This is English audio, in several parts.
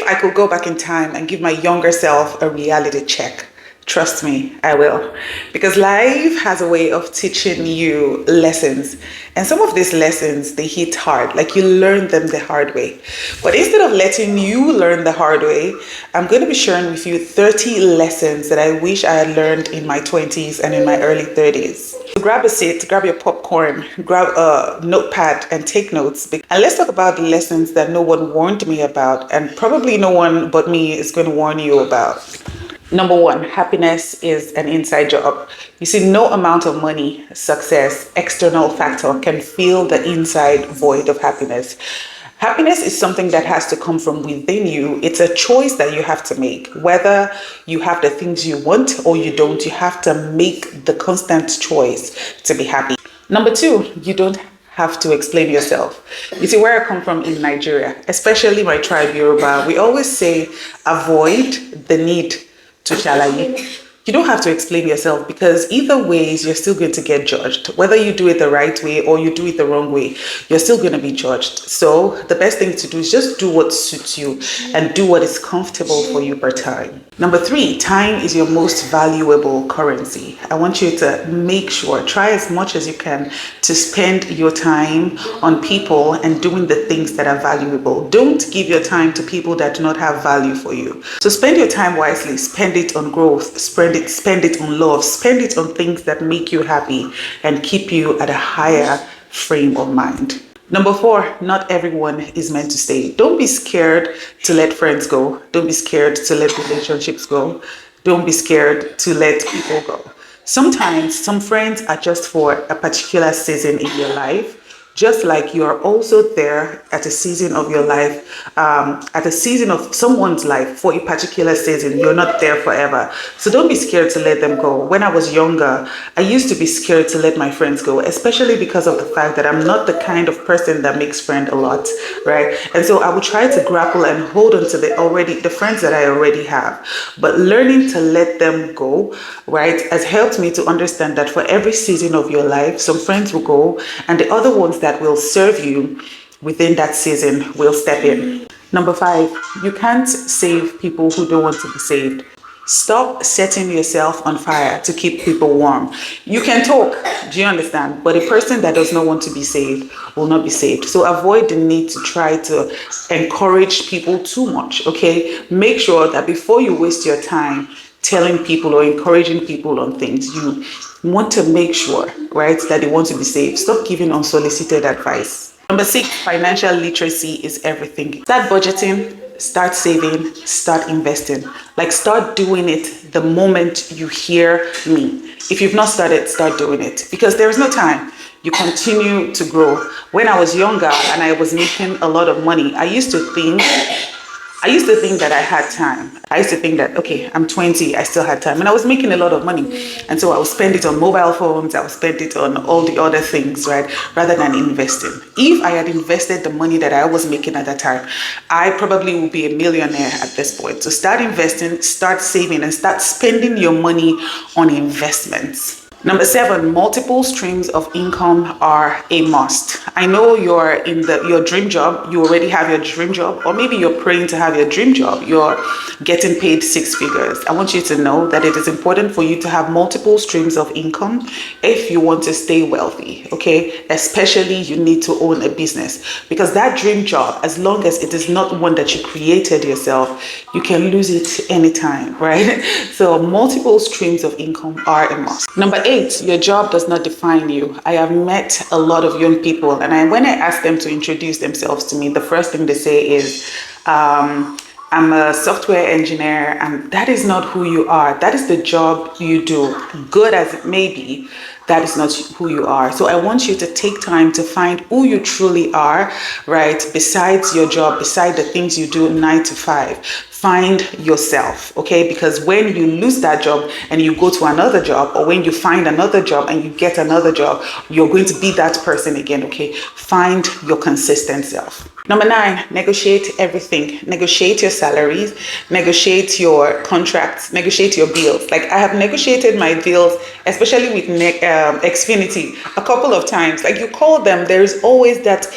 I could go back in time and give my younger self a reality check, trust me, I will. Because life has a way of teaching you lessons. And some of these lessons, they hit hard. Like you learn them the hard way. But instead of letting you learn the hard way, I'm going to be sharing with you 30 lessons that I wish I had learned in my 20s and in my early 30s. So grab a seat, grab your popcorn, grab a notepad and take notes. And let's talk about the lessons that no one warned me about, and probably no one but me is going to warn you about. Number one, happiness is an inside job. You see, no amount of money, success, external factor can fill the inside void of happiness. Happiness is something that has to come from within you. It's a choice that you have to make. Whether you have the things you want or you don't, you have to make the constant choice to be happy. Number two, you don't have to explain yourself. You see, where I come from in Nigeria, especially my tribe Yoruba, we always say avoid the need to shalaye. You don't have to explain yourself, because either ways you're still going to get judged. Whether you do it the right way or you do it the wrong way, you're still going to be judged. So the best thing to do is just do what suits you and do what is comfortable for you per time. Number three, time is your most valuable currency. I want you to make sure, try as much as you can to spend your time on people and doing the things that are valuable. Don't give your time to people that do not have value for you. So spend your time wisely. Spend it on growth. Spend it on love. Spend it on things that make you happy and keep you at a higher frame of mind. Number four, not everyone is meant to stay. Don't be scared to let friends go. Don't be scared to let relationships go. Don't be scared to let people go. Sometimes some friends are just for a particular season in your life. Just like you are also there at a season of your life, at a season of someone's life for a particular season. You're not there forever. So don't be scared to let them go. When I was younger, I used to be scared to let my friends go, especially because of the fact that I'm not the kind of person that makes friends a lot, right? And so I would try to grapple and hold on to the friends that I already have. But learning to let them go, right, has helped me to understand that for every season of your life, some friends will go and the other ones that will serve you within that season will step in. Number five, you can't save people who don't want to be saved. Stop setting yourself on fire to keep people warm. You can talk, do you understand? But a person that does not want to be saved will not be saved. So avoid the need to try to encourage people too much, okay? Make sure that before you waste your time telling people or encouraging people on things, you want to make sure, right, that they want to be saved. Stop giving unsolicited advice. Number six, financial literacy is everything. Start budgeting, start saving, start investing. Like start doing it the moment you hear me. If you've not started, start doing it, because there is no time. You continue to grow. When I was younger and I was making a lot of money, I used to think that I had time. I used to think that, okay, I'm 20, I still had time. And I was making a lot of money. And so I would spend it on mobile phones, I would spend it on all the other things, right? Rather than investing. If I had invested the money that I was making at that time, I probably would be a millionaire at this point. So start investing, start saving, and start spending your money on investments. Number seven, multiple streams of income are a must. I know you're in your dream job. You already have your dream job, or maybe you're praying to have your dream job. You're getting paid 6 figures. I want you to know that it is important for you to have multiple streams of income if you want to stay wealthy, okay? Especially you need to own a business, because that dream job, as long as it is not one that you created yourself, you can lose it anytime, right? So multiple streams of income are a must. Number eight, your job does not define you. I have met a lot of young people, and when I ask them to introduce themselves to me, the first thing they say is, I'm a software engineer, and that is not who you are. That is the job you do. Good as it may be, that is not who you are. So I want you to take time to find who you truly are, right? Besides your job, beside the things you do 9 to 5. Find yourself, okay? Because when you lose that job and you go to another job, or when you find another job and you get another job, you're going to be that person again, okay? Find your consistent self. Number 9, negotiate everything. Negotiate your salaries, negotiate your contracts, negotiate your bills. Like I have negotiated my bills, especially with Xfinity, a couple of times. Like you call them, there is always that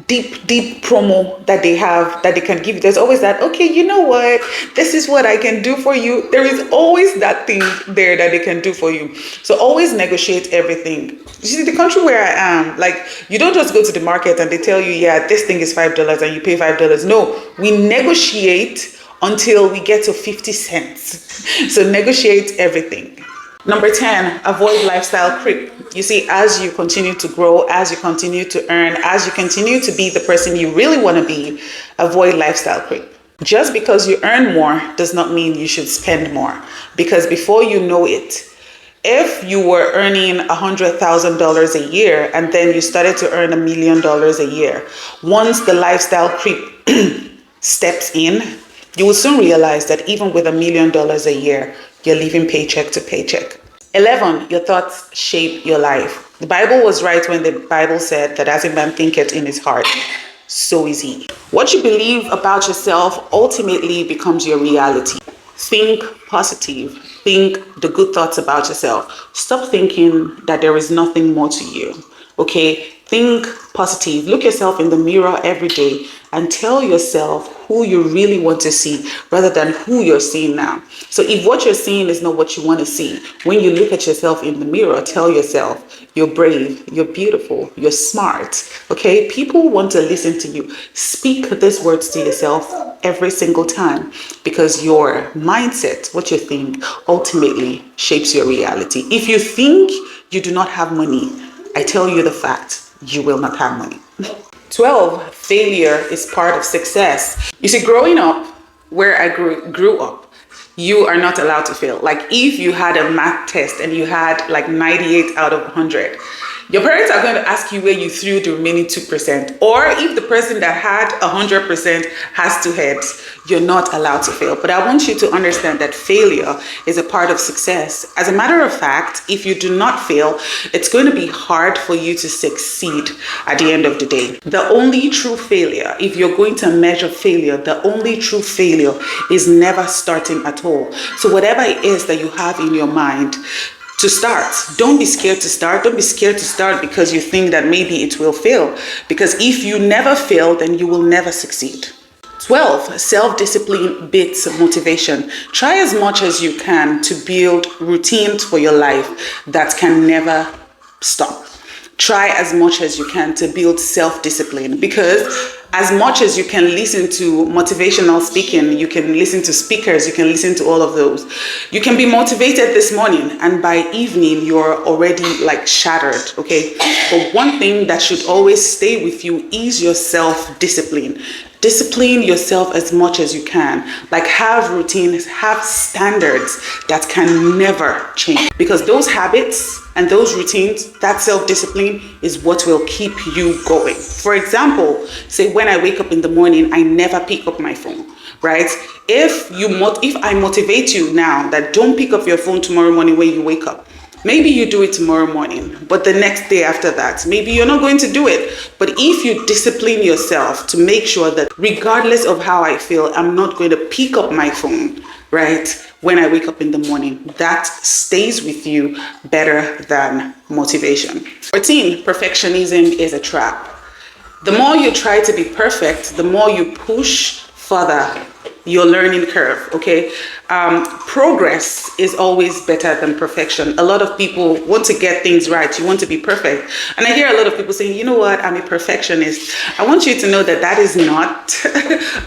deep promo that they have that they can give you. There's always that, okay, you know what, this is what I can do for you. There is always that thing there that they can do for you. So always negotiate everything. You see, the country where I am, like, you don't just go to the market and they tell you, yeah, this thing is $5 and you pay $5. No, we negotiate until we get to 50 cents. So negotiate everything. Number 10, avoid lifestyle creep. You see, as you continue to grow, as you continue to earn, as you continue to be the person you really want to be, avoid lifestyle creep. Just because you earn more does not mean you should spend more. Because before you know it, if you were earning $100,000 a year and then you started to earn $1 million a year, once the lifestyle creep steps in, you will soon realize that even with $1 million a year, you're living paycheck to paycheck. 11, your thoughts shape your life. The Bible was right when the Bible said that as a man thinketh in his heart, so is he. What you believe about yourself ultimately becomes your reality. Think positive. Think the good thoughts about yourself. Stop thinking that there is nothing more to you. Okay? Think positive. Look yourself in the mirror every day and tell yourself who you really want to see rather than who you're seeing now. So if what you're seeing is not what you want to see, when you look at yourself in the mirror, tell yourself you're brave, you're beautiful, you're smart. Okay? People want to listen to you. Speak these words to yourself every single time because your mindset, what you think, ultimately shapes your reality. If you think you do not have money, I tell you the fact, you will not have money. 12, failure is part of success. You see, growing up where I grew up, you are not allowed to fail. Like if you had a math test and you had like 98 out of 100, your parents are going to ask you where you threw the remaining 2%. Or if the person that had 100% has 2 heads, you're not allowed to fail. But I want you to understand that failure is a part of success. As a matter of fact, if you do not fail, it's going to be hard for you to succeed at the end of the day. The only true failure, if you're going to measure failure, the only true failure is never starting at all. So whatever it is that you have in your mind, to start. Don't be scared to start. Don't be scared to start because you think that maybe it will fail. Because if you never fail, then you will never succeed. 12, self-discipline beats motivation. Try as much as you can to build routines for your life that can never stop. Try as much as you can to build self-discipline because as much as you can listen to motivational speaking, you can listen to speakers, you can listen to all of those. You can be motivated this morning and by evening you're already like shattered, okay? But one thing that should always stay with you is your self-discipline. Discipline yourself as much as you can. Like have routines, have standards that can never change. Because those habits and those routines, that self-discipline is what will keep you going. For example, say when I wake up in the morning, I never pick up my phone, right? If I motivate you now that don't pick up your phone tomorrow morning when you wake up, maybe you do it tomorrow morning, but the next day after that, maybe you're not going to do it. But if you discipline yourself to make sure that regardless of how I feel, I'm not going to pick up my phone, right, when I wake up in the morning, that stays with you better than motivation. 14, perfectionism is a trap. The more you try to be perfect, the more you push further your learning curve, okay? Progress is always better than perfection. A lot of people want to get things right. You want to be perfect. And I hear a lot of people saying, you know what, I'm a perfectionist. I want you to know that that is not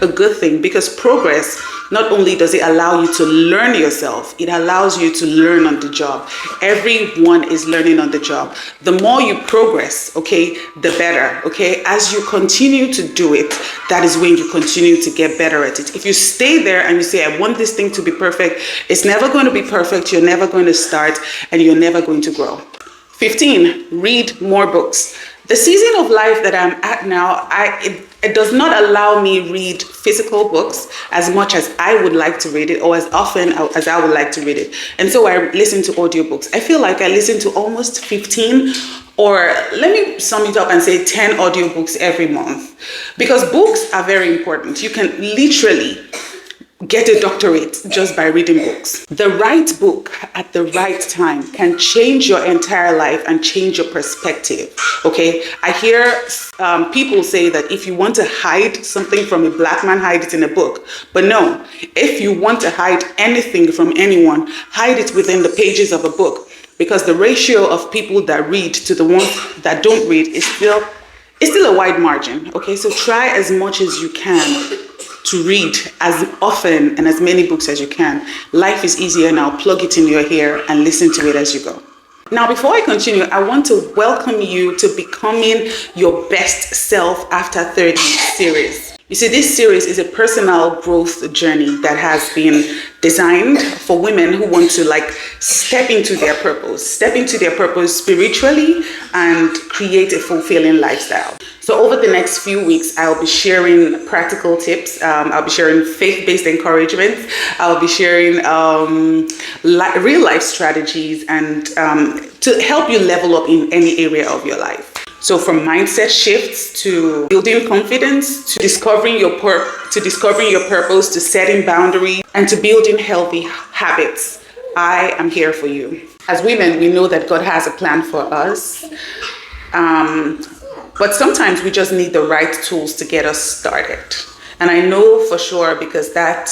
a good thing because progress, not only does it allow you to learn yourself, it allows you to learn on the job. Everyone is learning on the job. The more you progress, okay, the better, okay? As you continue to do it, that is when you continue to get better at it. If you stay there and you say, I want this thing to be perfect, it's never going to be perfect. You're never going to start and you're never going to grow. 15, read more books. The season of life that I'm at now, it does not allow me read physical books as much as I would like to read it or as often as I would like to read it. And so I listen to audiobooks. I feel like I listen to almost 15 or let me sum it up and say 10 audiobooks every month because books are very important. You can literally get a doctorate just by reading books. The right book at the right time can change your entire life and change your perspective. Okay, I hear people say that if you want to hide something from a black man, hide it in a book. But no, if you want to hide anything from anyone, hide it within the pages of a book, because the ratio of people that read to the ones that don't read is still a wide margin. Okay, so try as much as you can to read as often and as many books as you can. Life is easier now. Plug it in your ear and listen to it as you go. Now, before I continue, I want to welcome you to Becoming Your Best Self After 30 series. You see, this series is a personal growth journey that has been designed for women who want to step into their purpose spiritually and create a fulfilling lifestyle. So over the next few weeks, I'll be sharing practical tips. I'll be sharing faith-based encouragement. I'll be sharing real life strategies and to help you level up in any area of your life. So from mindset shifts to building confidence, to discovering your purpose, to setting boundaries, and to building healthy habits, I am here for you. As women, we know that God has a plan for us. But sometimes we just need the right tools to get us started. And I know for sure, because that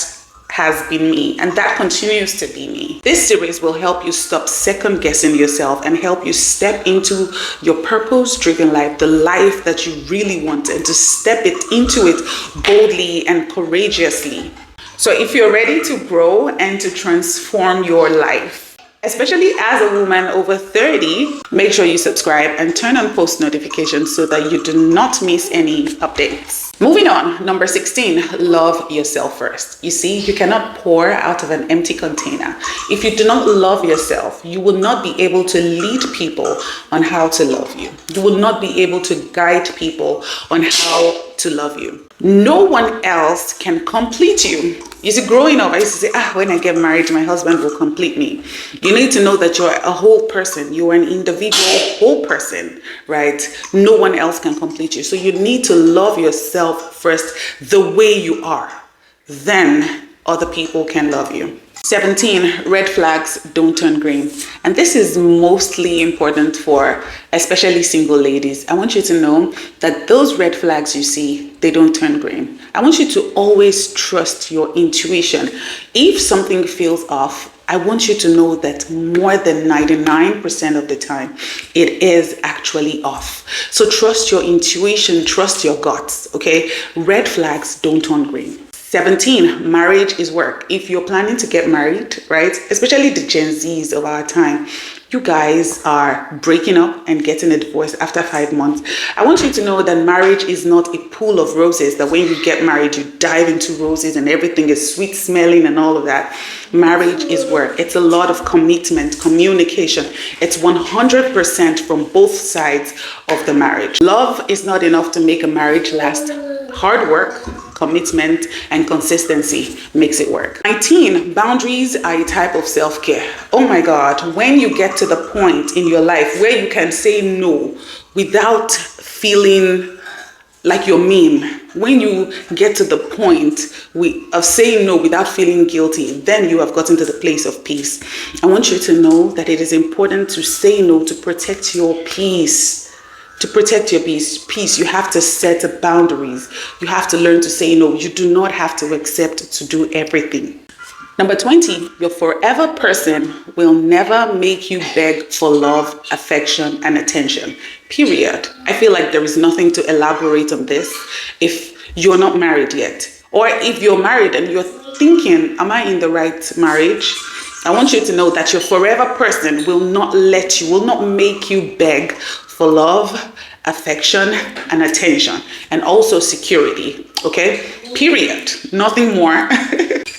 has been me and that continues to be me. This series will help you stop second guessing yourself and help you step into your purpose-driven life, the life that you really want, and to step into it boldly and courageously. So if you're ready to grow and to transform your life, especially as a woman over 30, make sure you subscribe and turn on post notifications so that you do not miss any updates. Moving on, number 16, love yourself first. You see, you cannot pour out of an empty container. If you do not love yourself, you will not be able to lead people on how to love you. You will not be able to guide people on how to love you. No one else can complete you. You see, growing up, I used to say, when I get married, my husband will complete me. You need to know that you're a whole person. You're an individual whole person, right? No one else can complete you. So you need to love yourself first the way you are. Then other people can love you. 17, red flags don't turn green. And this is mostly important for especially single ladies. I want you to know that those red flags you see, they don't turn green. I want you to always trust your intuition. If something feels off, I want you to know that more than 99% of the time, it is actually off. So trust your intuition, trust your guts, okay? Red flags don't turn green. 17, marriage is work. If you're planning to get married, right, especially the Gen Zs of our time, you guys are breaking up and getting a divorce after 5 months. I want you to know that marriage is not a pool of roses, that when you get married, you dive into roses and everything is sweet smelling and all of that. Marriage is work. It's a lot of commitment, communication. It's 100% from both sides of the marriage. Love is not enough to make a marriage last. Hard work, commitment, and consistency makes it work. 19, boundaries are a type of self-care. Oh my God, when you get to the point in your life where you can say no without feeling like you're mean, when you get to the point of saying no without feeling guilty, then you have gotten to the place of peace. I want you to know that it is important to say no to protect your peace. To protect your peace, you have to set boundaries. You have to learn to say no. You do not have to accept to do everything. Number 20, your forever person will never make you beg for love, affection, and attention. Period. I feel like there is nothing to elaborate on this if you're not married yet. Or if you're married and you're thinking, am I in the right marriage? I want you to know that your forever person will not make you beg for love, affection, and attention, and also security, okay? Period. Nothing more.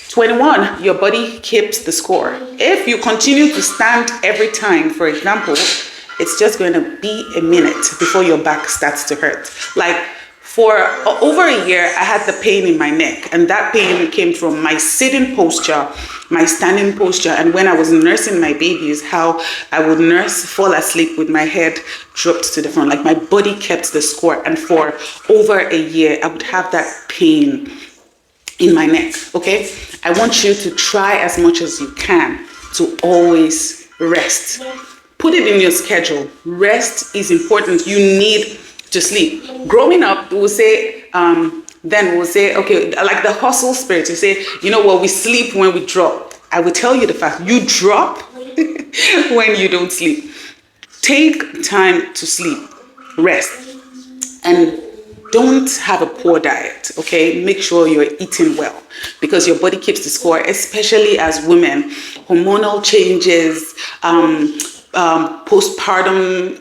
21, your body keeps the score. If you continue to stand every time, for example, it's just going to be a minute before your back starts to hurt. Like, for over a year, I had the pain in my neck, and that pain came from my sitting posture, my standing posture, and when I was nursing my babies, how I would fall asleep with my head dropped to the front. Like, my body kept the score, and for over a year, I would have that pain in my neck, okay? I want you to try as much as you can to always rest. Put it in your schedule. Rest is important. You need to sleep. Growing up, we'll say, okay, like the hustle spirit, you say, you know what, we sleep when we drop. I will tell you the fact, you drop when you don't sleep. Take time to sleep, rest, and don't have a poor diet, okay? Make sure you're eating well because your body keeps the score, especially as women. Hormonal changes, postpartum,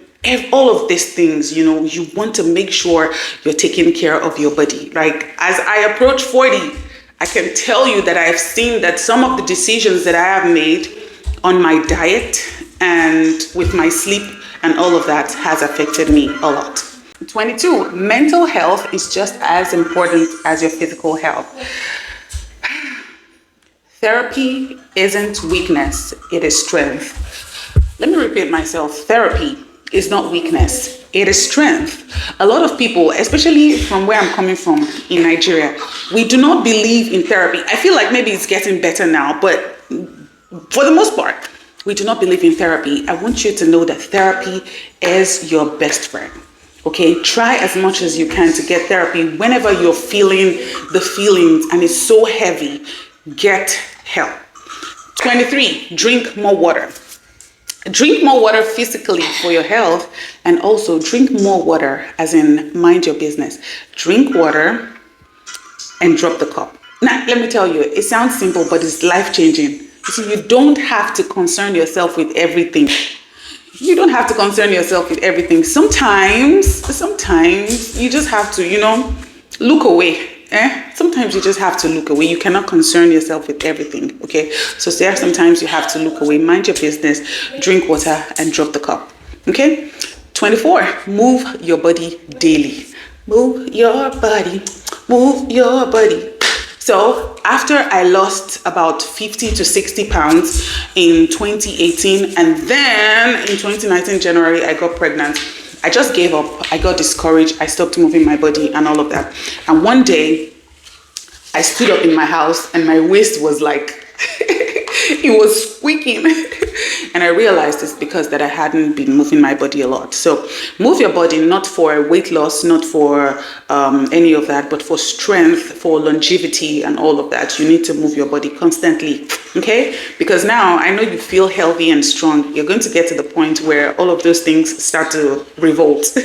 all of these things, you know, you want to make sure you're taking care of your body. Like as I approach 40, I can tell you that I've seen that some of the decisions that I have made on my diet and with my sleep and all of that has affected me a lot. 22, mental health is just as important as your physical health. Therapy isn't weakness, it is strength. Let me repeat myself. Therapy is not weakness, it is strength. A lot of people, especially from where I'm coming from in Nigeria, we do not believe in therapy. I feel like maybe it's getting better now, but for the most part, we do not believe in therapy. I want you to know that therapy is your best friend. Okay, try as much as you can to get therapy whenever you're feeling the feelings and it's so heavy. Get help. 23, drink more water. Drink more water physically for your health, and also drink more water as in mind your business. Drink water and drop the cup. Now, let me tell you, it sounds simple, but it's life-changing. You see, you don't have to concern yourself with everything. You don't have to concern yourself with everything. Sometimes you just have to, look away. Sometimes you just have to look away. You cannot concern yourself with everything, okay? So there sometimes you have to look away. Mind your business, drink water, and drop the cup, okay? 24, move your body daily. Move your body, move your body. So after I lost about 50 to 60 pounds in 2018, and then in 2019, January, I got pregnant. I just gave up. I got discouraged. I stopped moving my body and all of that. And one day I stood up in my house and my waist was like, it was squeaking. And I realized it's because that I hadn't been moving my body a lot. So move your body, not for weight loss, not for any of that, but for strength, for longevity and all of that. You need to move your body constantly, okay? Because now I know you feel healthy and strong. You're going to get to the point where all of those things start to revolt.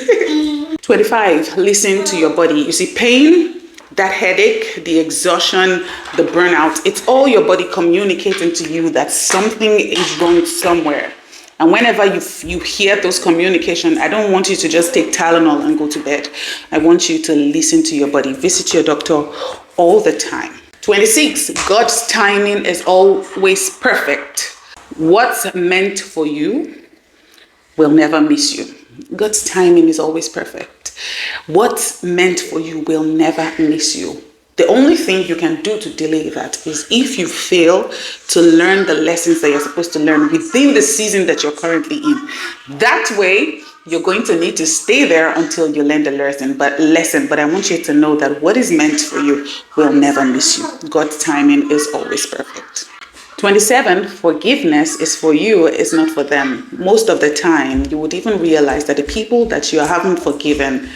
25, listen to your body. You see, pain, that headache, the exhaustion, the burnout, it's all your body communicating to you that something is wrong somewhere. And whenever you hear those communications, I don't want you to just take Tylenol and go to bed. I want you to listen to your body. Visit your doctor all the time. 26, God's timing is always perfect. What's meant for you will never miss you. God's timing is always perfect. What's meant for you will never miss you. The only thing you can do to delay that is if you fail to learn the lessons that you're supposed to learn within the season that you're currently in. That way, you're going to need to stay there until you learn the lesson. But I want you to know that what is meant for you will never miss you. God's timing is always perfect. 27, forgiveness is for you, it's not for them. Most of the time, you would even realize that the people that you haven't forgiven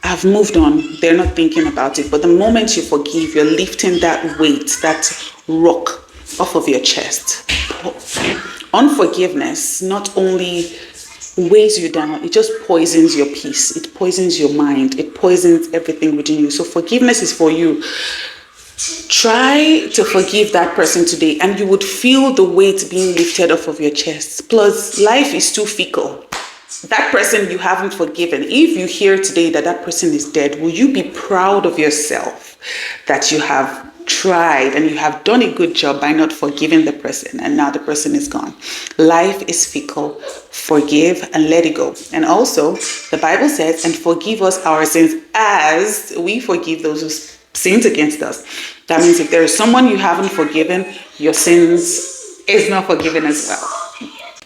have moved on. They're not thinking about it. But the moment you forgive, you're lifting that weight, that rock off of your chest. Unforgiveness not only weighs you down, it just poisons your peace. It poisons your mind. It poisons everything within you. So forgiveness is for you. Try to forgive that person today and you would feel the weight being lifted off of your chest. Plus, life is too fickle. That person you haven't forgiven, if you hear today that that person is dead, will you be proud of yourself that you have tried and you have done a good job by not forgiving the person and now the person is gone? Life is fickle. Forgive and let it go. And also, the Bible says, and forgive us our sins as we forgive those who sins against us. That means if there is someone you haven't forgiven, your sins is not forgiven as well.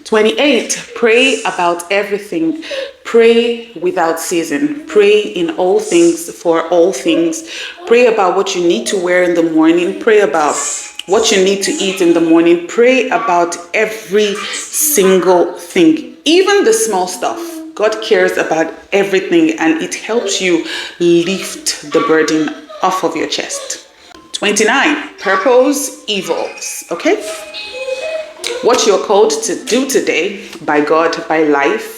28, pray about everything. Pray without ceasing. Pray in all things, for all things. Pray about what you need to wear in the morning. Pray about what you need to eat in the morning. Pray about every single thing, even the small stuff. God cares about everything, and it helps you lift the burden off of your chest. 29, purpose evolves. Okay? What you're called to do today by God, by life,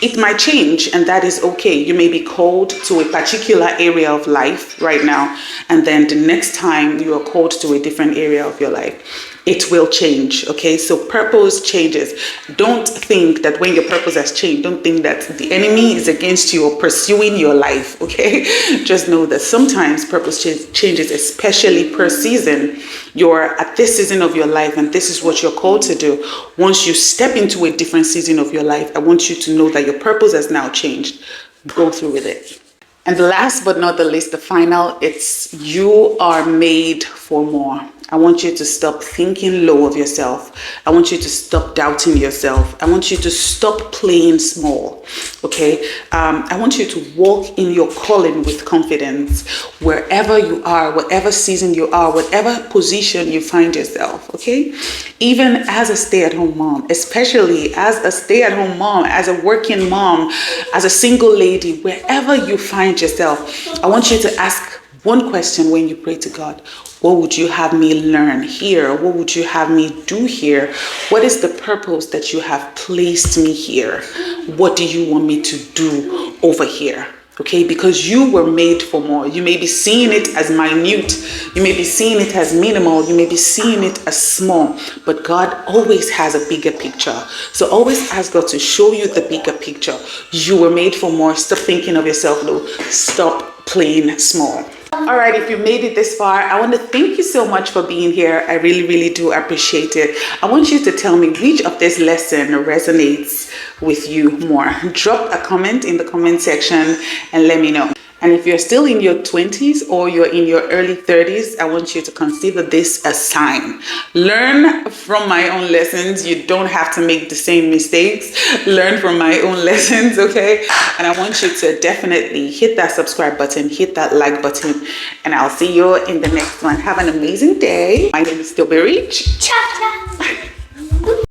it might change, and that is okay. You may be called to a particular area of life right now, and then the next time you are called to a different area of your life, it will change. Okay, so purpose changes. Don't think that when your purpose has changed, don't think that the enemy is against you or pursuing your life. Okay, just know that sometimes purpose changes, especially per season. You're at this season of your life, and this is what you're called to do. Once you step into a different season of your life, I want you to know that your purpose has now changed. Go through with it. And last but not the least, the final, it's you are made for more. I want you to stop thinking low of yourself. I want you to stop doubting yourself. I want you to stop playing small. Okay? I want you to walk in your calling with confidence wherever you are, whatever season you are, whatever position you find yourself. Okay? Even as a stay-at-home mom, especially as a stay-at-home mom, as a working mom, as a single lady, wherever you find yourself, I want you to ask one question when you pray to God. What would you have me learn here? What would you have me do here? What is the purpose that you have placed me here? What do you want me to do over here? Okay, because you were made for more. You may be seeing it as minute. You may be seeing it as minimal. You may be seeing it as small. But God always has a bigger picture. So always ask God to show you the bigger picture. You were made for more. Stop thinking of yourself low. Stop playing small. All right, if you made it this far, I want to thank you so much for being here. I really, really do appreciate it. I want you to tell me which of this lesson resonates with you more. Drop a comment in the comment section and let me know. And if you're still in your 20s or you're in your early 30s, I want you to consider this a sign. Learn from my own lessons. You don't have to make the same mistakes. Learn from my own lessons, okay? And I want you to definitely hit that subscribe button, hit that like button, and I'll see you in the next one. Have an amazing day. My name is thetobyrich. Ciao, ciao.